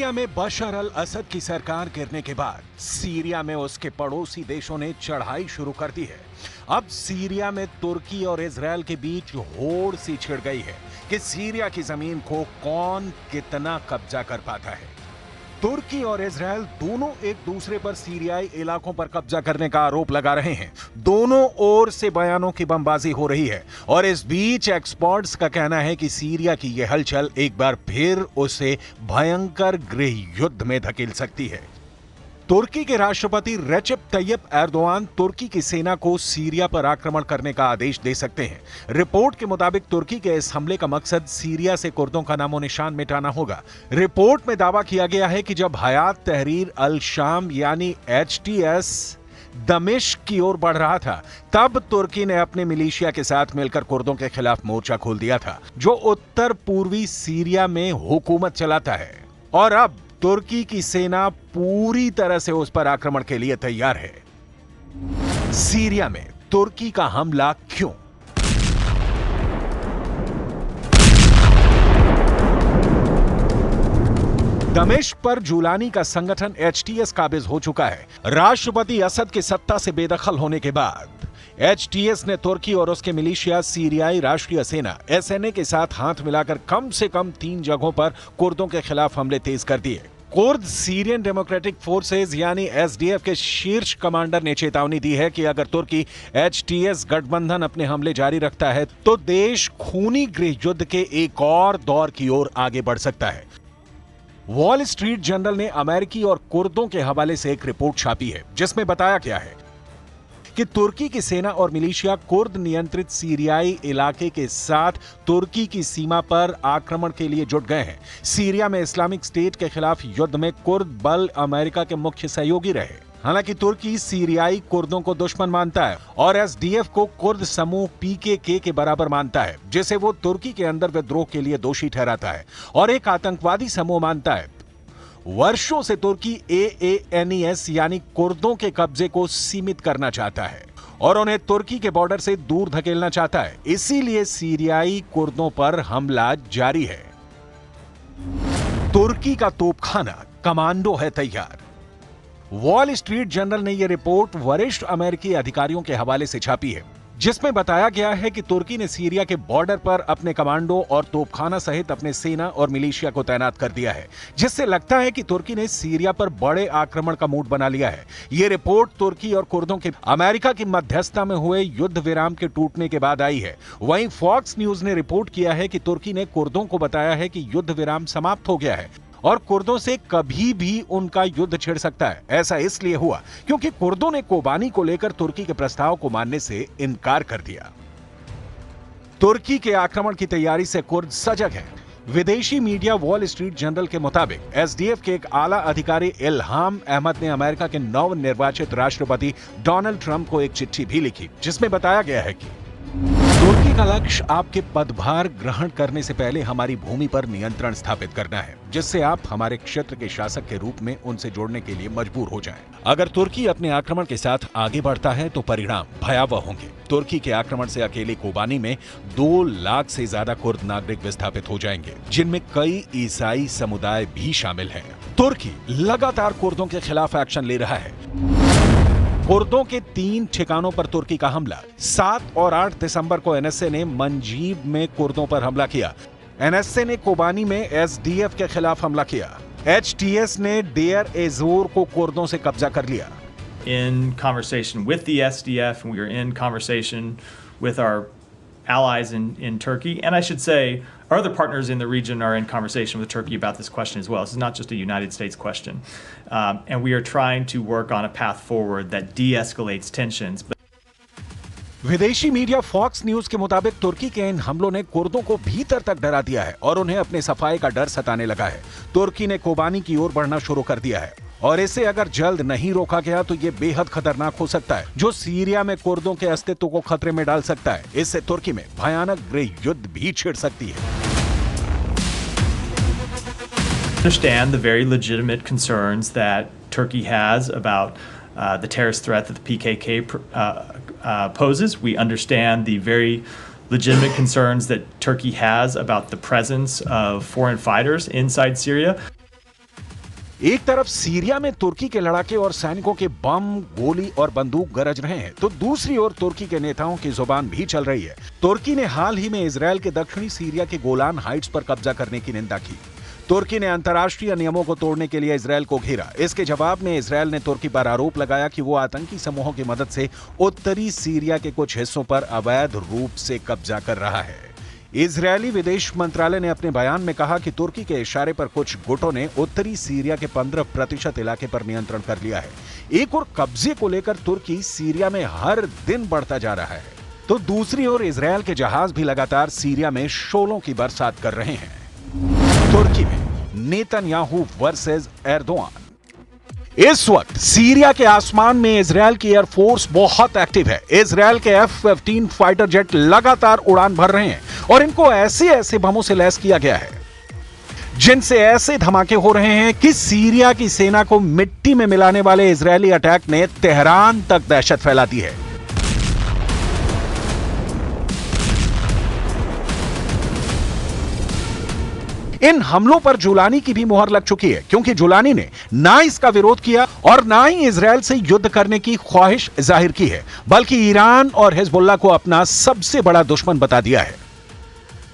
Syria में बशर अल असद की सरकार गिरने के बाद सीरिया में उसके पड़ोसी देशों ने चढ़ाई शुरू कर दी है। अब सीरिया में तुर्की और इजरायल के बीच होड़ सी छिड़ गई है कि सीरिया की जमीन को कौन कितना कब्जा कर पाता है। तुर्की और इजरायल दोनों एक दूसरे पर सीरियाई इलाकों पर कब्जा करने का आरोप लगा रहे हैं। दोनों ओर से बयानों की बमबाजी हो रही है और इस बीच एक्सपर्ट्स का कहना है कि सीरिया की यह हलचल एक बार फिर उसे भयंकर गृह युद्ध में धकेल सकती है। तुर्की के राष्ट्रपति रेसिप तैयब एर्दोआन तुर्की की सेना को सीरिया पर आक्रमण करने का आदेश दे सकते हैं। रिपोर्ट के मुताबिक तुर्की के इस हमले का मकसद सीरिया से कुर्दों का नामो निशान मिटाना होगा। रिपोर्ट में दावा किया गया है कि जब हयात तहरीर अल शाम यानी HTS दमिश्क की ओर बढ़ रहा था, तब तुर्की ने अपने मिलिशिया के साथ मिलकर कुर्दों के खिलाफ मोर्चा खोल दिया था, जो उत्तर पूर्वी सीरिया में हुकूमत चलाता है। और अब तुर्की की सेना पूरी तरह से उस पर आक्रमण के लिए तैयार है। सीरिया में तुर्की का हमला क्यों? दमिश्क पर जुलानी का संगठन HTS काबिज हो चुका है। राष्ट्रपति असद के सत्ता से बेदखल होने के बाद HTS ने तुर्की और उसके मिलिशिया सीरियाई राष्ट्रीय सेना SNA के साथ हाथ मिलाकर कम से कम 3 जगहों पर कुर्दों के खिलाफ हमले तेज कर दिए। कुर्द सीरियन डेमोक्रेटिक फोर्सेज यानी SDF के शीर्ष कमांडर ने चेतावनी दी है कि अगर तुर्की HTS गठबंधन अपने हमले जारी रखता है तो देश खूनी गृह युद्ध के एक और दौर की ओर आगे बढ़ सकता है। वॉल स्ट्रीट जर्नल ने अमेरिकी और कुर्दों के हवाले से एक रिपोर्ट छापी है, जिसमें बताया गया है कि तुर्की की सेना और मिलिशिया कुर्द नियंत्रित सीरियाई इलाके के साथ तुर्की की सीमा पर आक्रमण के लिए जुट गए हैं। सीरिया में इस्लामिक स्टेट के खिलाफ युद्ध में कुर्द बल अमेरिका के मुख्य सहयोगी रहे। हालांकि तुर्की सीरियाई कुर्दों को दुश्मन मानता है और SDF को कुर्द समूह PKK के बराबर मानता है, जिसे वो तुर्की के अंदर विद्रोह के लिए दोषी ठहराता है और एक आतंकवादी समूह मानता है। वर्षों से तुर्की AANES यानी कुर्दों के कब्जे को सीमित करना चाहता है और उन्हें तुर्की के बॉर्डर से दूर धकेलना चाहता है। इसीलिए सीरियाई कुर्दों पर हमला जारी है। तुर्की का तोपखाना कमांडो है तैयार। वॉल स्ट्रीट जर्नल ने यह रिपोर्ट वरिष्ठ अमेरिकी अधिकारियों के हवाले से छापी है, जिसमें बताया गया है कि तुर्की ने सीरिया के बॉर्डर पर अपने कमांडो और तोपखाना सहित अपने सेना और मिलिशिया को तैनात कर दिया है, जिससे लगता है कि तुर्की ने सीरिया पर बड़े आक्रमण का मूड बना लिया है। यह रिपोर्ट तुर्की और कुर्दों के अमेरिका की मध्यस्थता में हुए युद्ध विराम के टूटने के बाद आई है। वहीं फॉक्स न्यूज ने रिपोर्ट किया है कि तुर्की ने कुर्दों को बताया है कि युद्ध विराम समाप्त हो गया है और कुर्दों से कभी भी उनका युद्ध छिड़ सकता है। ऐसा इसलिए हुआ क्योंकि कुर्दों ने कोबानी को लेकर तुर्की के प्रस्ताव को मानने से इनकार कर दिया। तुर्की के आक्रमण की तैयारी से कुर्द सजग हैं। विदेशी मीडिया वॉल स्ट्रीट जर्नल के मुताबिक SDF के एक आला अधिकारी इल्हाम अहमद ने अमेरिका के नवनिर्वाचित राष्ट्रपति डोनाल्ड ट्रंप को एक चिट्ठी भी लिखी, जिसमें बताया गया है कि तुर्की का लक्ष्य आपके पदभार ग्रहण करने से पहले हमारी भूमि पर नियंत्रण स्थापित करना है, जिससे आप हमारे क्षेत्र के शासक के रूप में उनसे जोड़ने के लिए मजबूर हो जाएं। अगर तुर्की अपने आक्रमण के साथ आगे बढ़ता है तो परिणाम भयावह होंगे। तुर्की के आक्रमण से अकेले कोबानी में 2 लाख से ज्यादा कुर्द नागरिक विस्थापित हो जाएंगे, जिनमें कई ईसाई समुदाय भी शामिल हैं। तुर्की लगातार कुर्दों के खिलाफ एक्शन ले रहा है। कुर्दों के 3 ठिकानों पर तुर्की का हमला। 7 और 8 दिसंबर को NSA ने मंजीब में कुर्दों पर हमला किया। NSA ने कोबानी में SDF के खिलाफ हमला किया। HTS ने डेयर एजोर को कुर्दों से कब्जा कर लिया। In conversation with the SDF, and we are in conversation with our allies in Turkey, and I should say our other partners in the region are in conversation with Turkey about this question as well. This is not just a United States question, and we are trying to work on a path forward that de-escalates tensions. विदेशी media fox news के मुताबिक तुर्की के इन हमलों ने कुर्दों को भीतर तक डरा दिया है और उन्हें अपने सफाई का डर सताने लगा है। तुर्की ने कोबानी की ओर बढ़ना शुरू कर दिया है और इसे अगर जल्द नहीं रोका गया तो ये बेहद खतरनाक हो सकता है, जो सीरिया में कुर्दों के अस्तित्व को खतरे में डाल सकता है। इससे तुर्की में भयानक गृह युद्ध भी छिड़ सकती है। Understand the very legitimate concerns that Turkey has about the terrorist threat that the PKK poses. We understand the very legitimate concerns that Turkey has about the presence of foreign fighters inside Syria. एक तरफ Syria में तुर्की के लड़ाके और सैनिकों के बम, गोली और बंदूक गरज रहे हैं, तो दूसरी ओर तुर्की के नेताओं की जुबान भी चल रही है। तुर्की ने हाल ही में इजरायल के दक्षिणी सीरिया के गोलान हाइट्स पर कब्जा करने की निंदा की। तुर्की ने अंतर्राष्ट्रीय नियमों को तोड़ने के लिए इजरायल को घेरा। इसके जवाब में इजरायल ने तुर्की पर आरोप लगाया कि वो आतंकी समूहों की मदद से उत्तरी सीरिया के कुछ हिस्सों पर अवैध रूप से कब्जा कर रहा है। इजरायली विदेश मंत्रालय ने अपने बयान में कहा कि तुर्की के इशारे पर कुछ गुटों ने उत्तरी सीरिया के 15% इलाके पर नियंत्रण कर लिया है। एक और कब्जे को लेकर तुर्की सीरिया में हर दिन बढ़ता जा रहा है, तो दूसरी ओर इजरायल के जहाज भी लगातार सीरिया में शोलों की बरसात कर रहे हैं। तुर्की में नेतन्याहू वर्सेस एर्दोआन। इस वक्त सीरिया के आसमान में इजरायल की एयरफोर्स बहुत एक्टिव है। इजरायल के F-15 फाइटर जेट लगातार उड़ान भर रहे हैं और इनको ऐसे ऐसे बमों से लैस किया गया है जिनसे ऐसे धमाके हो रहे हैं कि सीरिया की सेना को मिट्टी में मिलाने वाले इजरायली अटैक ने तेहरान तक दहशत फैला दी है। इन हमलों पर जुलानी की भी मुहर लग चुकी है, क्योंकि जुलानी ने ना इसका विरोध किया और ना ही इजरायल से युद्ध करने की ख्वाहिश जाहिर की है, बल्कि ईरान और हिजबुल्लाह को अपना सबसे बड़ा दुश्मन बता दिया है।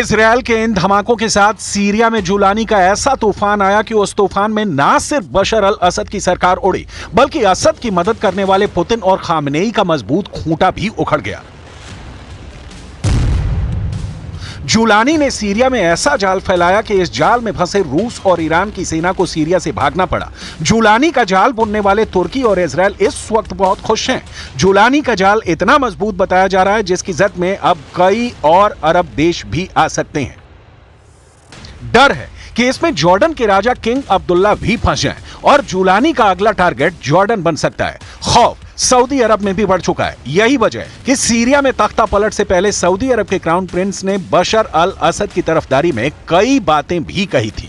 इजरायल के इन धमाकों के साथ सीरिया में जुलानी का ऐसा तूफान आया कि उस तूफान में ना सिर्फ बशर अल असद की सरकार उड़ी, बल्कि असद की मदद करने वाले पुतिन और खामनेई का मजबूत खूंटा भी उखड़ गया। जुलानी ने सीरिया में ऐसा जाल फैलाया कि इस जाल में फंसे रूस और ईरान की सेना को सीरिया से भागना पड़ा। जुलानी का जाल बुनने वाले तुर्की और इजरायल इस वक्त बहुत खुश हैं। जुलानी का जाल इतना मजबूत बताया जा रहा है जिसकी जद में अब कई और अरब देश भी आ सकते हैं। डर है कि इसमें जॉर्डन के राजा किंग अब्दुल्ला भी फंस जाएं और जुलानी का अगला टारगेट जॉर्डन बन सकता है। खौफ सऊदी अरब में भी बढ़ चुका है। यही वजह है कि सीरिया में तख्ता पलट से पहले सऊदी अरब के क्राउन प्रिंस ने बशर अल असद की तरफदारी में कई बातें भी कही थी।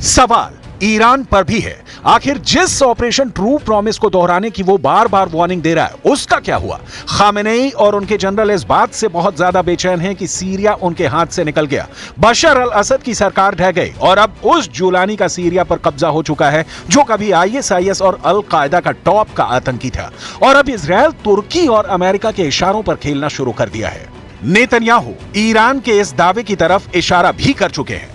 सवाल ईरान पर भी है। आखिर जिस ऑपरेशन ट्रू प्रॉमिस को दोहराने की वो बार बार वार्निंग दे रहा है, उसका क्या हुआ? खामेनेई और उनके जनरल इस बात से बहुत ज्यादा बेचैन हैं कि सीरिया उनके हाथ से निकल गया। बशर अल असद की सरकार ढह गई और अब उस जुलानी का सीरिया पर कब्जा हो चुका है जो कभी ISIS और अल कायदा का टॉप का आतंकी था। और अब इजरायल तुर्की और अमेरिका के इशारों पर खेलना शुरू कर दिया है। नेतन्याहू ईरान के इस दावे की तरफ इशारा भी कर चुके हैं।